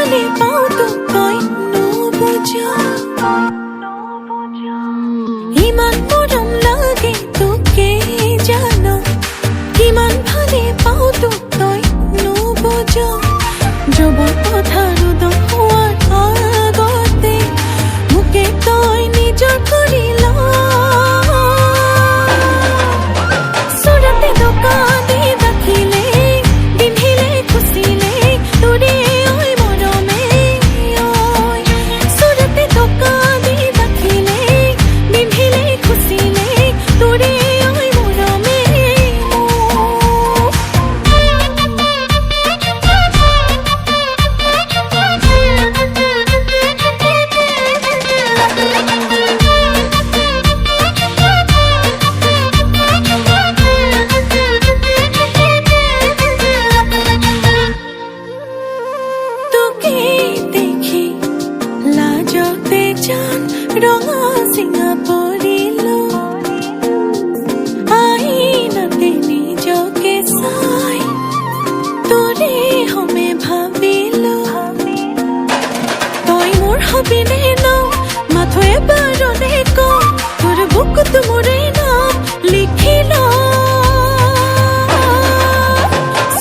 ভালে পাওঁ তোক তই নুবুজা ইমান মৰম লাগে তোকে জান কিমান ভালে পাওঁ তোক তই নুবুজা যুৱক পথাৰো দহোৱাৰ আগতে মোকে তই নিজৰ কৰি ল চুৰতে দোকান দি দেখিলে পিন্ধিলে খুচিলে তোৰে ঐ মৰমে ঐ চুৰতে দোকান দি দেখিলে পিন্ধিলে খুচিলে তোৰে ঐ মৰমে তোকে দেখি লাজতে জান ৰঙা চিঙা পৰিলো আইনাতে নিজকে চাই তোৰে হমে ভাবিলো তই মোৰ হবিনে ন মাথো এবাৰনে ক তোৰ বুকুত মোৰে নাম লিখি ল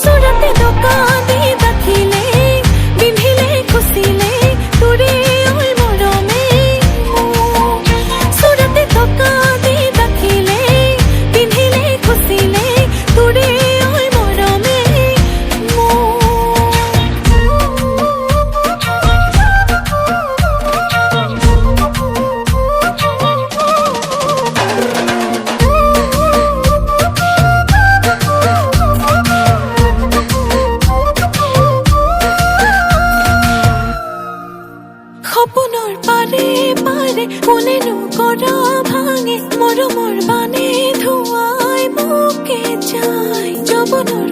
চুৰতে দোকান দি দেখিলে পিন্ধিলে খুচিলে তোৰে ঐ মৰমে চুৰতে দোকান দি দেখিলে পিন্ধিলে খুচিলে তোৰে ঐ মৰমে সপোনৰ পাৰে পাৰে কোনেনো কৰা ভাঙে মৰমৰ বানে ধুৱাই মোকে যায় যৌৱনৰ